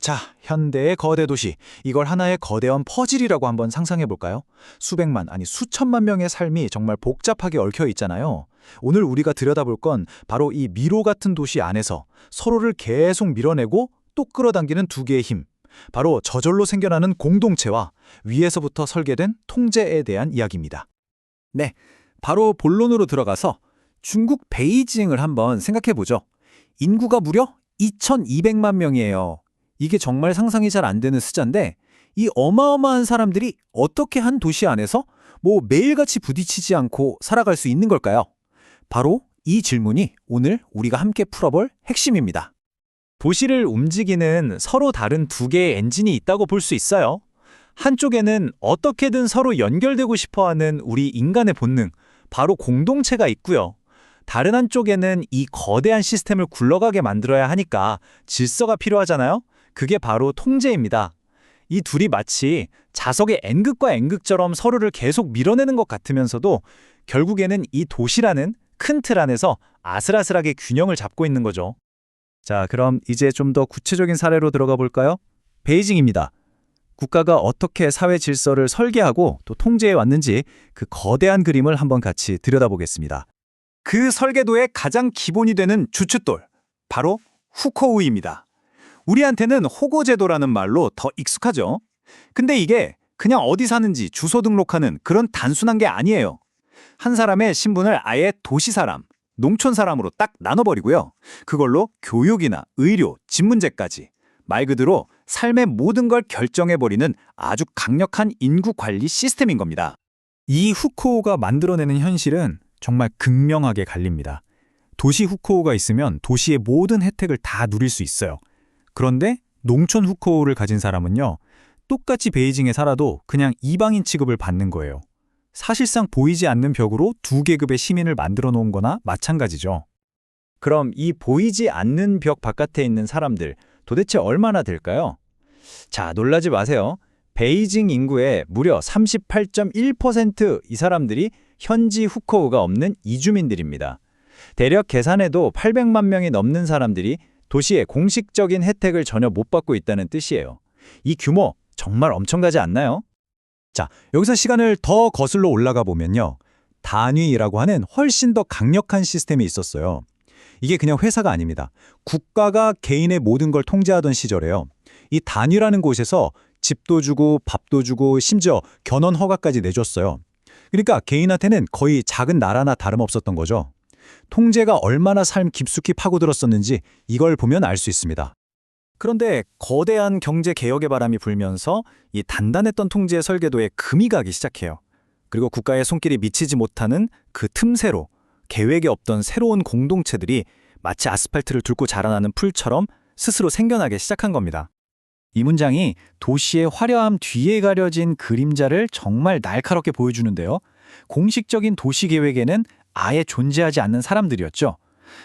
자, 현대의 거대 도시. 이걸 하나의 거대한 퍼즐이라고 한번 상상해 볼까요? 수백만, 아니 수천만 명의 삶이 정말 복잡하게 얽혀 있잖아요. 오늘 우리가 들여다볼 건 바로 이 미로 같은 도시 안에서 서로를 계속 밀어내고 또 끌어당기는 두 개의 힘. 바로 저절로 생겨나는 공동체와 위에서부터 설계된 통제에 대한 이야기입니다. 네, 바로 본론으로 들어가서 중국 베이징을 한번 생각해 보죠. 인구가 무려 2,200만 명이에요. 이게 정말 상상이 잘 안 되는 숫자인데 이 어마어마한 사람들이 어떻게 한 도시 안에서 매일같이 부딪히지 않고 살아갈 수 있는 걸까요? 바로 이 질문이 오늘 우리가 함께 풀어볼 핵심입니다. 도시를 움직이는 서로 다른 두 개의 엔진이 있다고 볼 수 있어요. 한쪽에는 어떻게든 서로 연결되고 싶어하는 우리 인간의 본능, 바로 공동체가 있고요. 다른 한쪽에는 이 거대한 시스템을 굴러가게 만들어야 하니까 질서가 필요하잖아요. 그게 바로 통제입니다. 이 둘이 마치 자석의 N극과 N극처럼 서로를 계속 밀어내는 것 같으면서도 결국에는 이 도시라는 큰 틀 안에서 아슬아슬하게 균형을 잡고 있는 거죠. 자, 그럼 이제 좀 더 구체적인 사례로 들어가 볼까요? 베이징입니다. 국가가 어떻게 사회 질서를 설계하고 또 통제해 왔는지 그 거대한 그림을 한번 같이 들여다보겠습니다. 그 설계도의 가장 기본이 되는 주춧돌, 바로 후코우입니다. 우리한테는 호고제도라는 말로 더 익숙하죠. 근데 이게 그냥 어디 사는지 주소 등록하는 그런 단순한 게 아니에요. 한 사람의 신분을 아예 도시 사람, 농촌 사람으로 딱 나눠버리고요. 그걸로 교육이나 의료, 집 문제까지 말 그대로 삶의 모든 걸 결정해버리는 아주 강력한 인구 관리 시스템인 겁니다. 이 후코우가 만들어내는 현실은 정말 극명하게 갈립니다. 도시 후코우가 있으면 도시의 모든 혜택을 다 누릴 수 있어요. 그런데 농촌 후코우를 가진 사람은요, 똑같이 베이징에 살아도 그냥 이방인 취급을 받는 거예요. 사실상 보이지 않는 벽으로 두 계급의 시민을 만들어 놓은 거나 마찬가지죠. 그럼 이 보이지 않는 벽 바깥에 있는 사람들 도대체 얼마나 될까요? 자, 놀라지 마세요. 베이징 인구의 무려 38.1% 이 사람들이 현지 후코우가 없는 이주민들입니다. 대략 계산해도 800만 명이 넘는 사람들이 도시의 공식적인 혜택을 전혀 못 받고 있다는 뜻이에요. 이 규모 정말 엄청나지 않나요? 자, 여기서 시간을 더 거슬러 올라가 보면요. 단위라고 하는 훨씬 더 강력한 시스템이 있었어요. 이게 그냥 회사가 아닙니다. 국가가 개인의 모든 걸 통제하던 시절에요. 이 단위라는 곳에서 집도 주고 밥도 주고 심지어 견원 허가까지 내줬어요. 그러니까 개인한테는 거의 작은 나라나 다름없었던 거죠. 통제가 얼마나 삶 깊숙이 파고들었었는지 이걸 보면 알 수 있습니다. 그런데 거대한 경제 개혁의 바람이 불면서 이 단단했던 통제 설계도에 금이 가기 시작해요. 그리고 국가의 손길이 미치지 못하는 그 틈새로 계획에 없던 새로운 공동체들이 마치 아스팔트를 뚫고 자라나는 풀처럼 스스로 생겨나기 시작한 겁니다. 이 문장이 도시의 화려함 뒤에 가려진 그림자를 정말 날카롭게 보여주는데요. 공식적인 도시 계획에는 아예 존재하지 않는 사람들이었죠.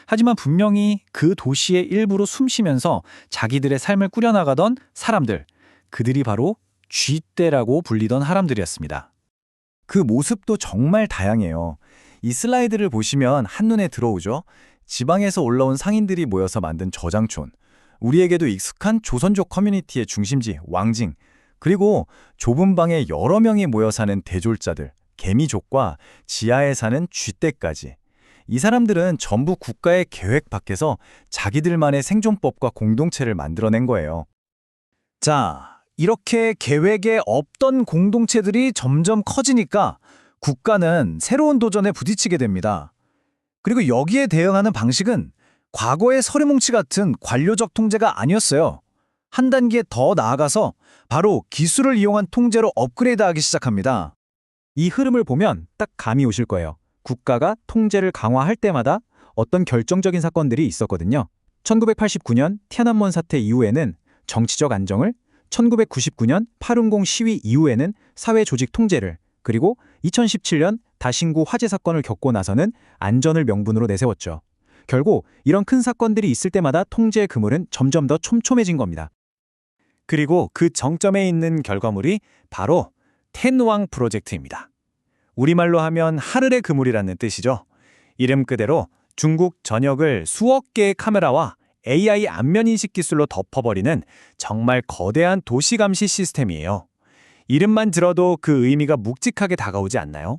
하지만 분명히 그 도시의 일부로 숨쉬면서 자기들의 삶을 꾸려나가던 사람들, 그들이 바로 쥐떼라고 불리던 사람들이었습니다. 그 모습도 정말 다양해요. 이 슬라이드를 보시면 한눈에 들어오죠. 지방에서 올라온 상인들이 모여서 만든 저장촌, 우리에게도 익숙한 조선족 커뮤니티의 중심지 왕징, 그리고 좁은 방에 여러 명이 모여 사는 대졸자들, 개미족과 지하에 사는 쥐떼까지. 이 사람들은 전부 국가의 계획 밖에서 자기들만의 생존법과 공동체를 만들어낸 거예요. 자, 이렇게 계획에 없던 공동체들이 점점 커지니까 국가는 새로운 도전에 부딪히게 됩니다. 그리고 여기에 대응하는 방식은 과거의 서류뭉치 같은 관료적 통제가 아니었어요. 한 단계 더 나아가서 바로 기술을 이용한 통제로 업그레이드하기 시작합니다. 이 흐름을 보면 딱 감이 오실 거예요. 국가가 통제를 강화할 때마다 어떤 결정적인 사건들이 있었거든요. 1989년天安門 사태 이후에는 정치적 안정을, 1999년 8.10 시위 이후에는 사회 조직 통제를, 그리고 2017년 다신구 화재 사건을 겪고 나서는 안전을 명분으로 내세웠죠. 결국 이런 큰 사건들이 있을 때마다 통제의 그물은 점점 더 촘촘해진 겁니다. 그리고 그 정점에 있는 결과물이 바로 텐왕 프로젝트입니다. 우리말로 하면 하늘의 그물이라는 뜻이죠. 이름 그대로 중국 전역을 수억 개의 카메라와 AI 안면인식 기술로 덮어버리는 정말 거대한 도시 감시 시스템이에요. 이름만 들어도 그 의미가 묵직하게 다가오지 않나요?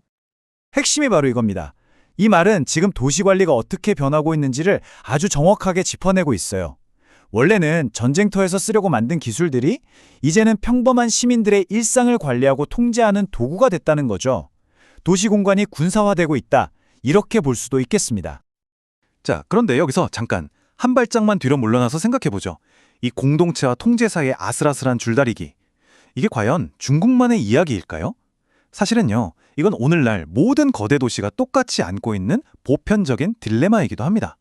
핵심이 바로 이겁니다. 이 말은 지금 도시 관리가 어떻게 변하고 있는지를 아주 정확하게 짚어내고 있어요. 원래는 전쟁터에서 쓰려고 만든 기술들이 이제는 평범한 시민들의 일상을 관리하고 통제하는 도구가 됐다는 거죠. 도시 공간이 군사화되고 있다. 이렇게 볼 수도 있겠습니다. 자, 그런데 여기서 잠깐 한 발짝만 뒤로 물러나서 생각해보죠. 이 공동체와 통제 사이의 아슬아슬한 줄다리기. 이게 과연 중국만의 이야기일까요? 사실은요, 이건 오늘날 모든 거대 도시가 똑같이 안고 있는 보편적인 딜레마이기도 합니다.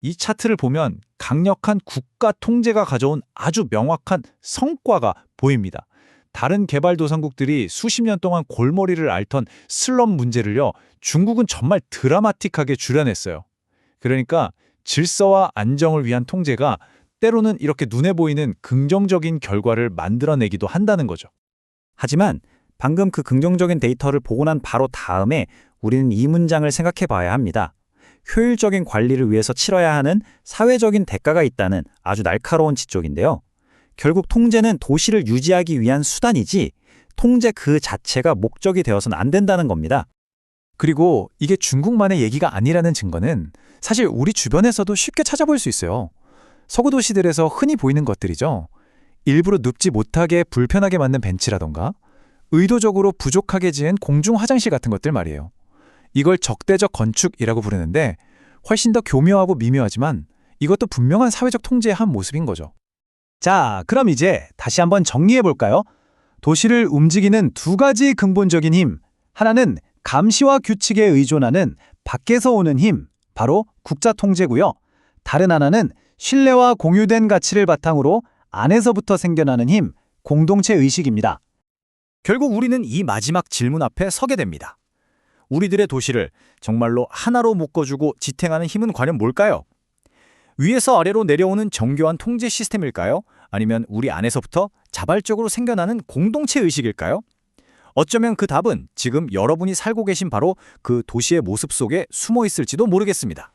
이 차트를 보면 강력한 국가 통제가 가져온 아주 명확한 성과가 보입니다. 다른 개발도상국들이 수십 년 동안 골머리를 앓던 슬럼 문제를요, 중국은 정말 드라마틱하게 줄여냈어요. 그러니까 질서와 안정을 위한 통제가 때로는 이렇게 눈에 보이는 긍정적인 결과를 만들어내기도 한다는 거죠. 하지만 방금 그 긍정적인 데이터를 보고 난 바로 다음에 우리는 이 문장을 생각해 봐야 합니다. 효율적인 관리를 위해서 치러야 하는 사회적인 대가가 있다는 아주 날카로운 지적인데요. 결국 통제는 도시를 유지하기 위한 수단이지 통제 그 자체가 목적이 되어서는 안 된다는 겁니다. 그리고 이게 중국만의 얘기가 아니라는 증거는 사실 우리 주변에서도 쉽게 찾아볼 수 있어요. 서구 도시들에서 흔히 보이는 것들이죠. 일부러 눕지 못하게 불편하게 만든 벤치라던가 의도적으로 부족하게 지은 공중 화장실 같은 것들 말이에요. 이걸 적대적 건축이라고 부르는데 훨씬 더 교묘하고 미묘하지만 이것도 분명한 사회적 통제의 한 모습인 거죠. 자, 그럼 이제 다시 한번 정리해 볼까요? 도시를 움직이는 두 가지 근본적인 힘. 하나는 감시와 규칙에 의존하는 밖에서 오는 힘, 바로 국자 통제고요. 다른 하나는 신뢰와 공유된 가치를 바탕으로 안에서부터 생겨나는 힘, 공동체 의식입니다. 결국 우리는 이 마지막 질문 앞에 서게 됩니다. 우리들의 도시를 정말로 하나로 묶어주고 지탱하는 힘은 과연 뭘까요? 위에서 아래로 내려오는 정교한 통제 시스템일까요? 아니면 우리 안에서부터 자발적으로 생겨나는 공동체 의식일까요? 어쩌면 그 답은 지금 여러분이 살고 계신 바로 그 도시의 모습 속에 숨어 있을지도 모르겠습니다.